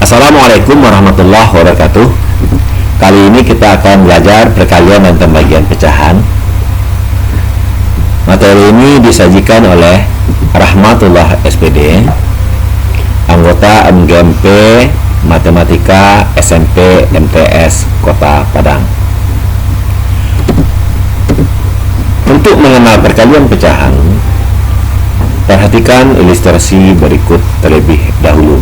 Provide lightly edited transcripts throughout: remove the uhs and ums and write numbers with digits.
Assalamualaikum warahmatullahi wabarakatuh. Kali ini kita akan belajar perkalian dan pembagian pecahan. Materi ini disajikan oleh Rahmatullah SPD, anggota MGMP Matematika SMP MTS Kota Padang. Untuk mengenal perkalian pecahan, perhatikan ilustrasi berikut terlebih dahulu.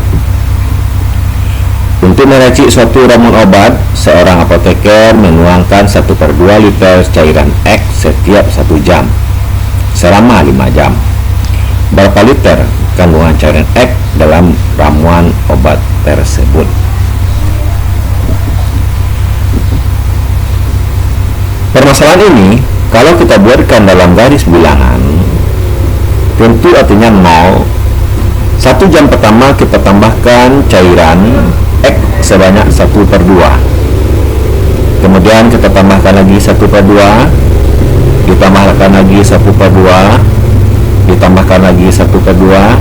Untuk meracik suatu ramuan obat, seorang apoteker menuangkan 1/2 liter cairan X setiap 1 jam selama 5 jam. Berapa liter kandungan cairan X dalam ramuan obat tersebut? Permasalahan ini kalau kita buatkan dalam garis bilangan, tentu artinya 0. 1 jam pertama kita tambahkan cairan X sebanyak 1/2. Kemudian kita tambahkan lagi 1/2, ditambahkan lagi 1/2, ditambahkan lagi 1/2,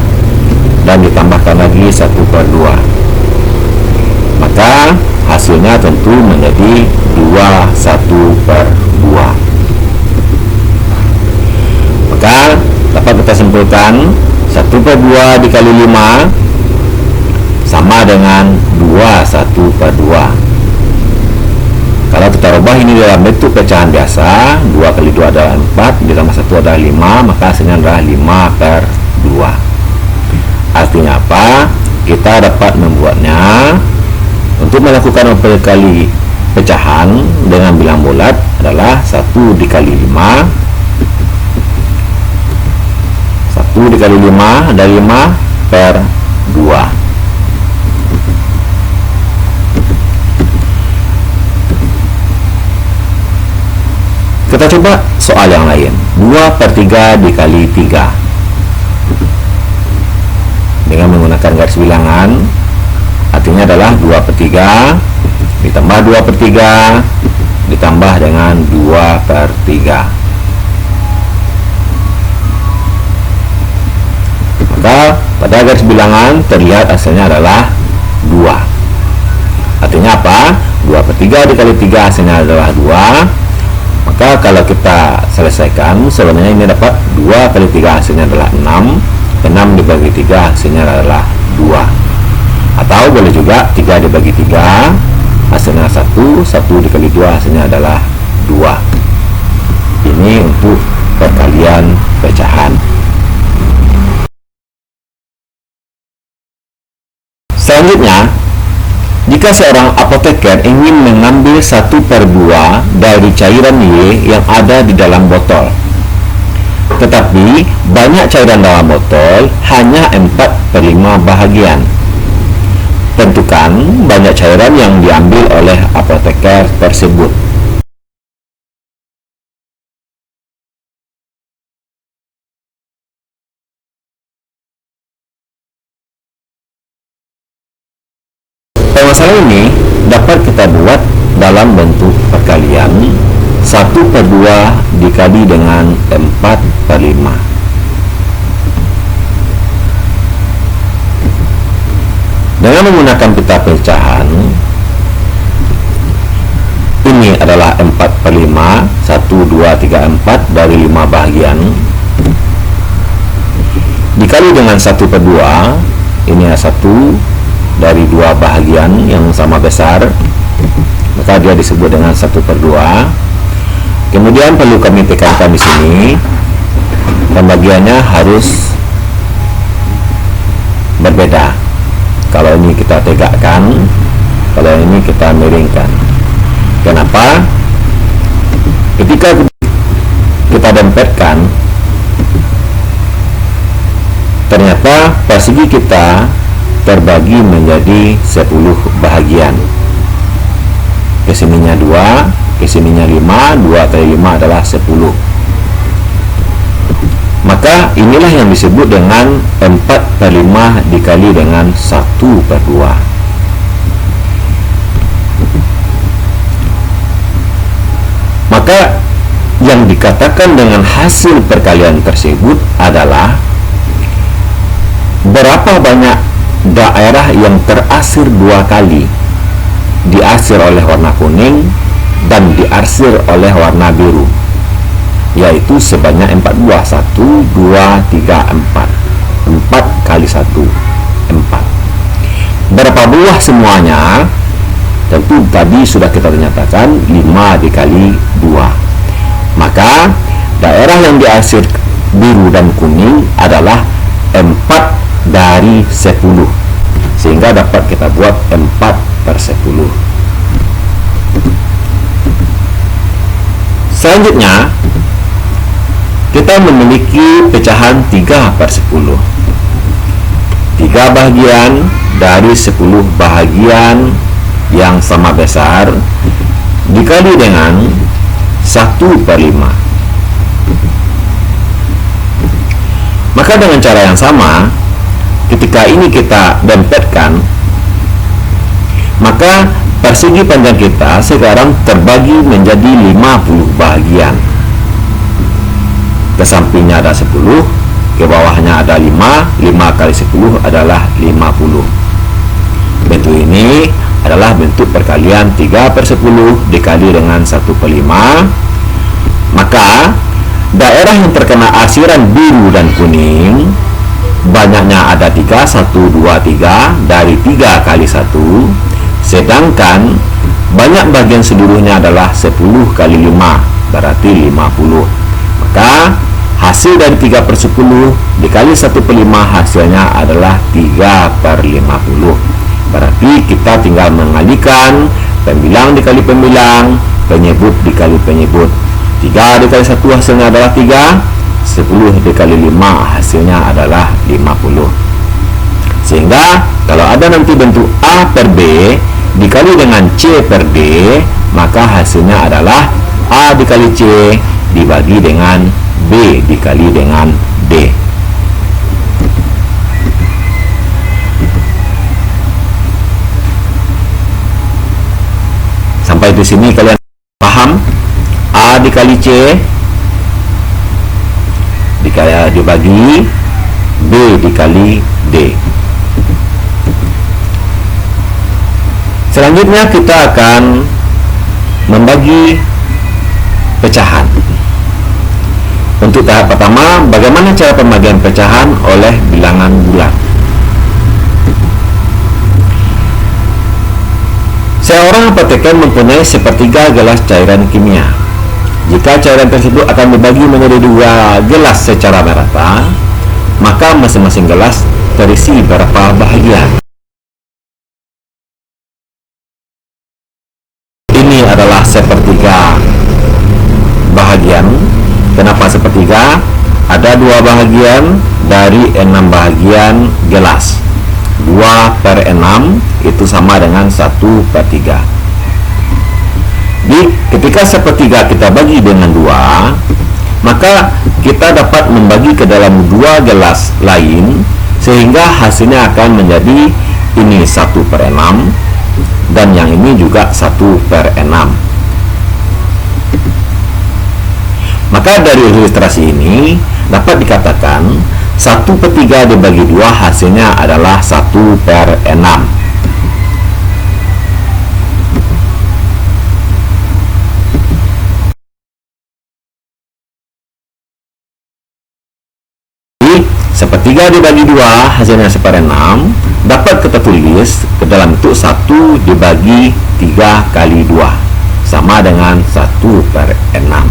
dan ditambahkan lagi 1/2. Maka hasilnya tentu menjadi 1/2. Maka dapat kita simpulkan 1/2 dikali 5 sama dengan 2/1/2. Kalau kita rubah ini dalam bentuk pecahan biasa, 2 kali 2 adalah 4, ditambah 1 adalah 5, maka hasilnya adalah 5/2. Artinya apa? Kita dapat membuatnya untuk melakukan perkali pecahan dengan bilang bulat adalah 1 dikali 5. 1 dikali 5 adalah 5/2. Kita coba soal yang lain. 2/3 dikali 3. Dengan menggunakan garis bilangan, artinya adalah 2/3 ditambah 2/3 ditambah dengan 2/3. Maka pada garis bilangan terlihat hasilnya adalah 2. Artinya apa? 2/3 dikali 3 hasilnya adalah 2. Maka kalau kita selesaikan, sebenarnya ini dapat 2 kali 3 hasilnya adalah 6. 6 dibagi 3 hasilnya adalah 2. Atau boleh juga 3 dibagi 3 hasilnya 1. 1 dikali 2 hasilnya adalah 2. Ini untuk perkalian pecahan. Selanjutnya, jika seorang apoteker ingin mengambil 1/2 dari cairan Y yang ada di dalam botol, tetapi banyak cairan dalam botol hanya 4/5 bahagian, tentukan banyak cairan yang diambil oleh apoteker tersebut. Permasalahan ini dapat kita buat dalam bentuk perkalian 1/2 dikali dengan 4/5. Dengan menggunakan pita pecahan, ini adalah 4/5, 1, 2, 3, 4 dari 5 bahagian, dikali dengan 1/2, ini adalah 1 dari 2 bahagian yang sama besar, maka dia disebut dengan 1/2. Kemudian perlu kami tekankan di sini, pembagiannya harus berbeda. Kalau ini kita tegakkan, kalau ini kita miringkan. Kenapa? Ketika kita dempetkan, ternyata persegi kita terbagi menjadi 10 bahagian. Kesininya 2, kesininya 5, 2 kali 5 adalah 10. Maka inilah yang disebut dengan 4/5 dikali dengan 1/2. Maka yang dikatakan dengan hasil perkalian tersebut adalah berapa banyak daerah yang terasir dua kali, diarsir oleh warna kuning dan diarsir oleh warna biru, yaitu sebanyak 4 buah. 1, 2, 3, 4. 4 kali 1, 4. Berapa buah semuanya? Tentu tadi sudah kita nyatakan 5 dikali 2. Maka daerah yang diarsir biru dan kuning adalah 4 dari 10, sehingga dapat kita buat 4/10. Selanjutnya kita memiliki pecahan 3/10. 3 bahagian dari 10 bahagian yang sama besar dikali dengan 1/5. Maka dengan cara yang sama, ketika ini kita dempetkan, maka persegi panjang kita sekarang terbagi menjadi 50 bahagian. Ke sampingnya ada 10, ke bawahnya ada 5. 5 kali 10 adalah 50. Bentuk ini adalah bentuk perkalian 3/10 dikali dengan 1/5. Maka daerah yang terkena arsiran biru dan kuning banyaknya ada 3, 1, 2, 3 dari 3 kali 1, sedangkan banyak bagian seluruhnya adalah 10 kali 5, berarti 50. Maka hasil dari 3/10 dikali 1/5 hasilnya adalah 3/50. Berarti kita tinggal mengalihkan pembilang dikali pembilang, penyebut dikali penyebut. 3 dikali 1 hasilnya adalah 3, 10 dikali 5 hasilnya adalah 50. Sehingga kalau ada nanti bentuk A per B dikali dengan C per D, maka hasilnya adalah A dikali C dibagi dengan B dikali dengan D. Sampai di sini kalian paham? A dikali C dibagi B dikali D. Selanjutnya kita akan membagi pecahan. Untuk tahap pertama, bagaimana cara pembagian pecahan oleh bilangan bulat? Seorang apoteker mempunyai sepertiga gelas cairan kimia. Jika cairan tersebut akan dibagi menjadi 2 gelas secara merata, maka masing-masing gelas terisi berapa bahagian? Ini adalah sepertiga bahagian. Kenapa sepertiga? Ada 2 bahagian dari 6 bahagian gelas. 2/6 itu sama dengan 1/3. Ketika sepertiga kita bagi dengan 2, maka kita dapat membagi ke dalam 2 gelas lain, sehingga hasilnya akan menjadi ini 1/6 dan yang ini juga 1/6. Maka dari ilustrasi ini dapat dikatakan 1/3 dibagi 2 hasilnya adalah 1/6. Sepertiga dibagi 2 hasilnya 1/6 dapat kita tulis ke dalam bentuk 1 dibagi 3 kali 2 sama dengan 1/6.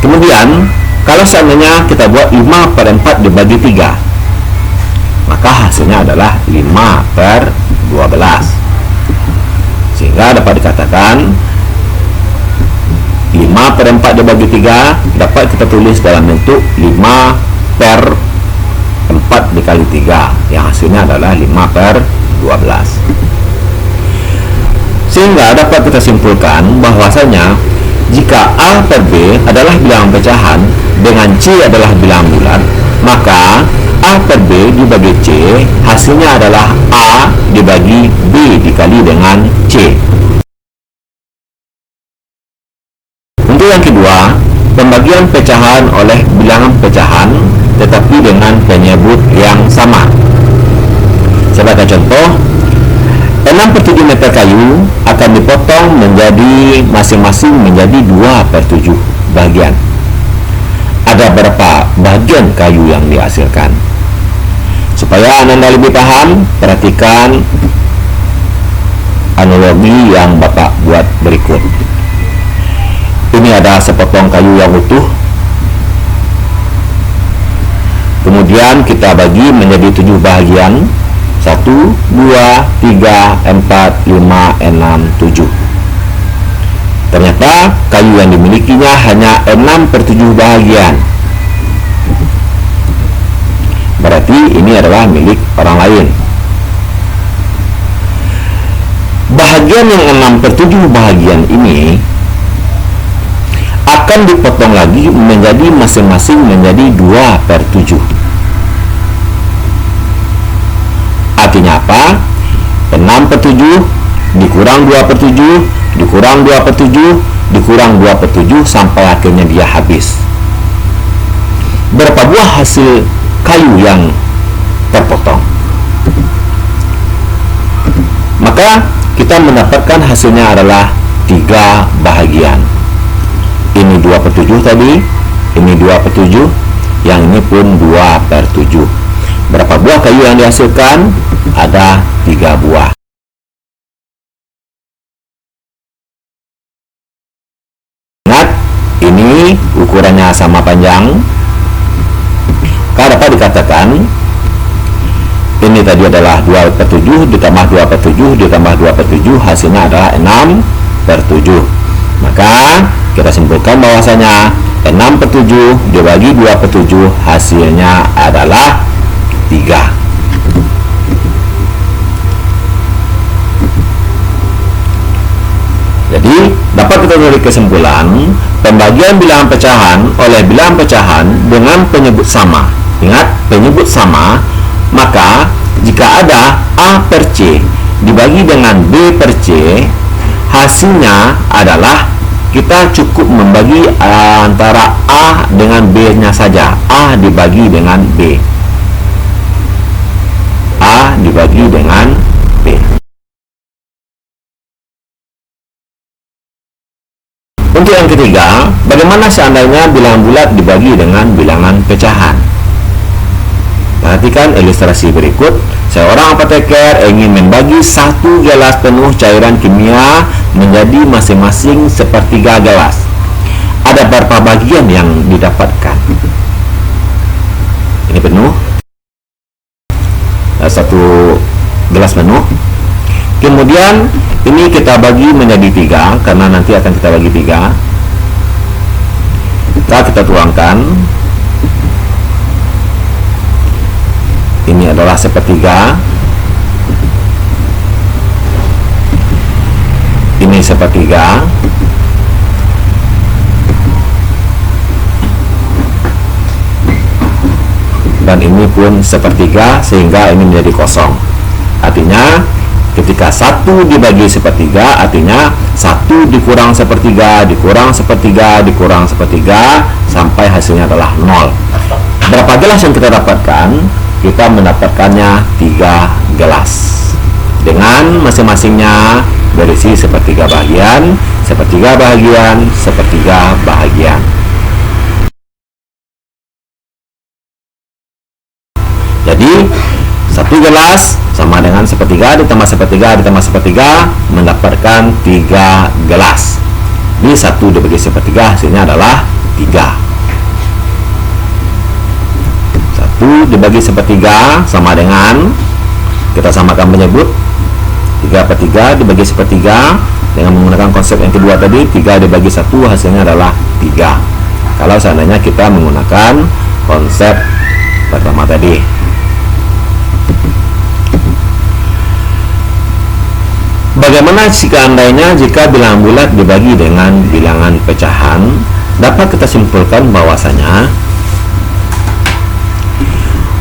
Kemudian kalau seandainya kita buat 5/4 dibagi 3, maka hasilnya adalah 5/12. Sehingga dapat dikatakan 5/4 dibagi 3 dapat kita tulis dalam bentuk 5/4 dikali 3, yang hasilnya adalah 5/12. Sehingga dapat kita simpulkan bahwasanya jika A per B adalah bilangan pecahan dengan C adalah bilangan bulat, maka A per B dibagi C hasilnya adalah A dibagi B dikali dengan C. Untuk yang kedua, pembagian pecahan oleh bilangan pecahan tetapi dengan penyebut yang sama. Sebagai contoh, 6/7 meter kayu akan dipotong menjadi masing-masing menjadi 2/7 bagian. Ada berapa bagian kayu yang dihasilkan? Supaya Anda lebih paham, perhatikan analogi yang Bapak buat berikut. Ini ada sepotong kayu yang utuh. Kemudian kita bagi menjadi 7 bahagian. 1, 2, 3, 4, 5, 6, 7. Ternyata kayu yang dimilikinya hanya 6/7 bahagian. Berarti ini adalah milik orang lain. Bahagian yang 6/7 bahagian ini akan dipotong lagi menjadi masing-masing menjadi 2/7. Artinya apa? 6/7 dikurang 2/7 dikurang 2/7 dikurang 2/7 sampai akhirnya dia habis. Berapa buah hasil kayu yang terpotong? Maka kita mendapatkan hasilnya adalah 3 bahagian. Ini 2/7 tadi, ini 2/7, yang ini pun 2/7. Berapa buah kayu yang dihasilkan? Ada 3 buah. Ingat, ini ukurannya sama panjang. Maka dapat dikatakan ini tadi adalah 2/7 ditambah 2/7 ditambah 2/7, hasilnya adalah 6/7. Maka kita simpulkan bahwasanya 6/7 dibagi 2/7 hasilnya adalah 3. Jadi dapat kita tarik kesimpulan, pembagian bilangan pecahan oleh bilangan pecahan dengan penyebut sama. Ingat, penyebut sama, maka jika ada A per C dibagi dengan B per C, hasilnya adalah kita cukup membagi antara A dengan B-nya saja. A dibagi dengan B. A dibagi dengan B. Untuk yang ketiga, bagaimana seandainya bilangan bulat dibagi dengan bilangan pecahan? Perhatikan ilustrasi berikut. Seorang apoteker ingin membagi 1 gelas penuh cairan kimia menjadi masing-masing sepertiga gelas. Ada berapa bagian yang didapatkan? Ini penuh, 1 gelas penuh. Kemudian ini kita bagi menjadi 3, karena nanti akan kita bagi 3. Kita tuangkan. Ini adalah sepertiga, ini sepertiga, dan ini pun sepertiga, sehingga ini menjadi kosong. Artinya ketika 1 dibagi sepertiga, artinya 1 dikurang sepertiga dikurang sepertiga dikurang sepertiga sampai hasilnya adalah 0. Berapa gelas yang kita dapatkan? Kita mendapatkannya 3 gelas dengan masing-masingnya berisi sepertiga bahagian, sepertiga bahagian, sepertiga bahagian. Jadi 1 gelas sama dengan sepertiga ditambah sepertiga ditambah sepertiga, mendapatkan 3 gelas. Ini 1 dibagi sepertiga, hasilnya adalah 3. 1 dibagi sepertiga sama dengan, kita samakan menyebut 3/3 dibagi sepertiga dengan menggunakan konsep yang kedua tadi. 3 dibagi 1 hasilnya adalah 3. Kalau seandainya kita menggunakan konsep pertama tadi. Bagaimana seandainya jika bilangan bulat dibagi dengan bilangan pecahan? Dapat kita simpulkan bahwasanya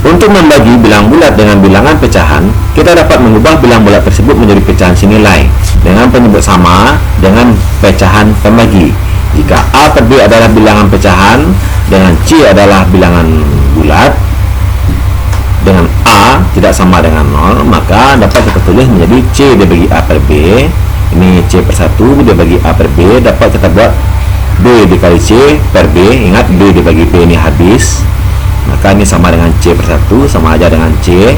untuk membagi bilangan bulat dengan bilangan pecahan, kita dapat mengubah bilangan bulat tersebut menjadi pecahan senilai dengan penyebut sama dengan pecahan pembagi. Jika A per B adalah bilangan pecahan dengan C adalah bilangan bulat dengan A tidak sama dengan 0, maka dapat kita tulis menjadi C dibagi A per B. Ini C per 1 dibagi A per B, dapat kita buat B dikali C per B. Ingat B dibagi B ini habis, maka ini sama dengan C per 1, sama aja dengan C.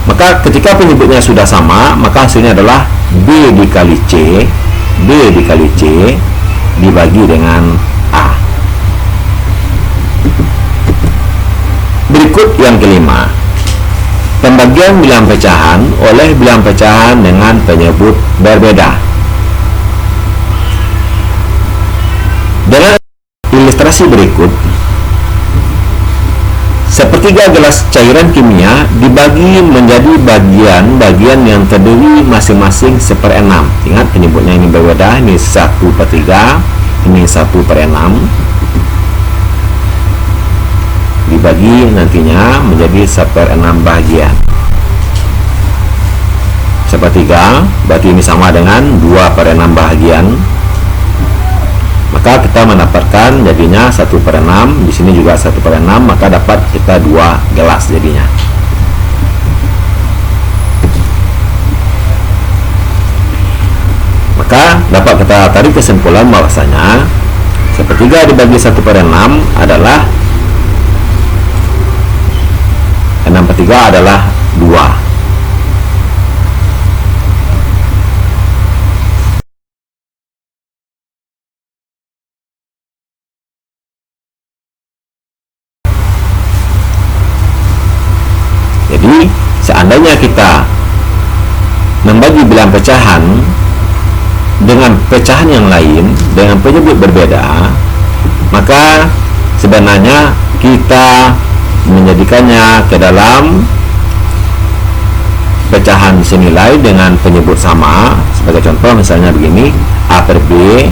Maka ketika penyebutnya sudah sama, maka hasilnya adalah B dikali C, B dikali C dibagi dengan A. Berikut yang kelima, pembagian bilangan pecahan oleh bilangan pecahan dengan penyebut berbeda. Dengan ilustrasi berikut, sepertiga gelas cairan kimia dibagi menjadi bagian-bagian yang terdiri masing-masing 1/6. Ingat penyebutnya ini berbeda, ini 1/3, ini 1/6. Dibagi nantinya menjadi 1/6 bagian. 1/3 berarti ini sama dengan 2/6 bagian. Maka kita mendapatkan jadinya 1/6, di sini juga 1/6, maka dapat kita 2 gelas jadinya. Maka dapat kita tarik kesimpulan bahwasanya 1/3 dibagi 1/6 adalah 6/3 adalah 2. Jadi seandainya kita membagi bilangan pecahan dengan pecahan yang lain dengan penyebut berbeda, maka sebenarnya kita menjadikannya ke dalam pecahan senilai dengan penyebut sama. Sebagai contoh misalnya begini, A per B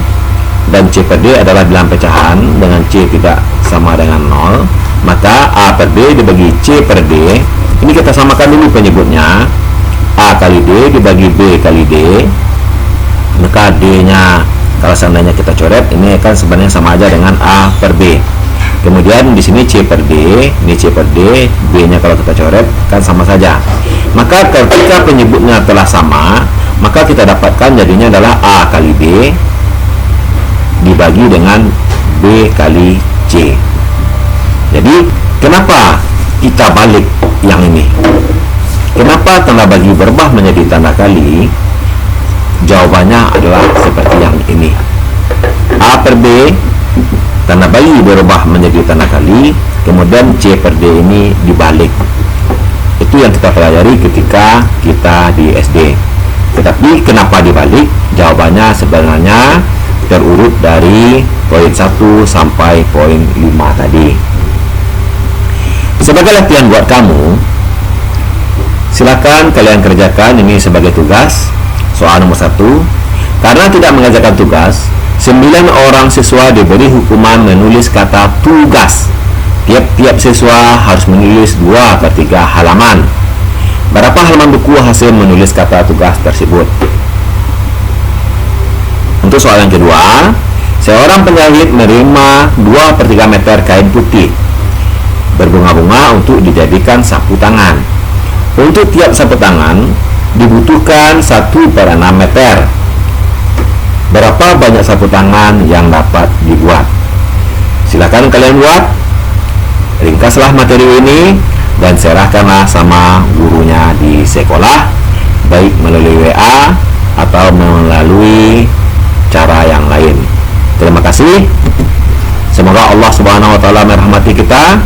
dan C per D adalah bilangan pecahan dengan C tidak sama dengan 0, maka A per B dibagi C per D. Ini kita samakan dulu penyebutnya, A kali D dibagi B kali D, maka D nya kalau seandainya kita coret ini kan sebenarnya sama aja dengan A per B. Kemudian di sini C per D, ini C per D, B nya kalau kita coret kan sama saja. Maka ketika penyebutnya telah sama, maka kita dapatkan jadinya adalah A kali D dibagi dengan B kali C. Jadi kenapa kita balik yang ini? Kenapa tanda bagi berubah menjadi tanda kali? Jawabannya adalah seperti yang ini. A per B tanda bagi berubah menjadi tanda kali, kemudian C per D ini dibalik. Itu yang kita pelajari ketika kita di SD. Tetapi kenapa dibalik? Jawabannya sebenarnya terurut dari poin 1 sampai poin 5 tadi. Sebagai latihan buat kamu, silakan kalian kerjakan ini sebagai tugas. Soal nomor 1, karena tidak mengerjakan tugas, 9 orang siswa diberi hukuman menulis kata tugas. Tiap-tiap siswa harus menulis 2/3 halaman. Berapa halaman buku hasil menulis kata tugas tersebut? Untuk soal yang kedua, seorang penjahit menerima 2/3 meter kain putih berbunga-bunga untuk dijadikan sapu tangan. Untuk tiap sapu tangan dibutuhkan 1/6 meter. Berapa banyak sapu tangan yang dapat dibuat? Silakan kalian buat. Ringkaslah materi ini dan serahkanlah sama gurunya di sekolah, baik melalui WA atau melalui cara yang lain. Terima kasih. Semoga Allah Subhanahu wa taala merahmati kita.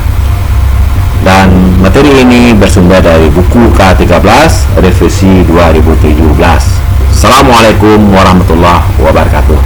Dan materi ini bersumber dari buku K13 revisi 2017. Assalamualaikum warahmatullahi wabarakatuh.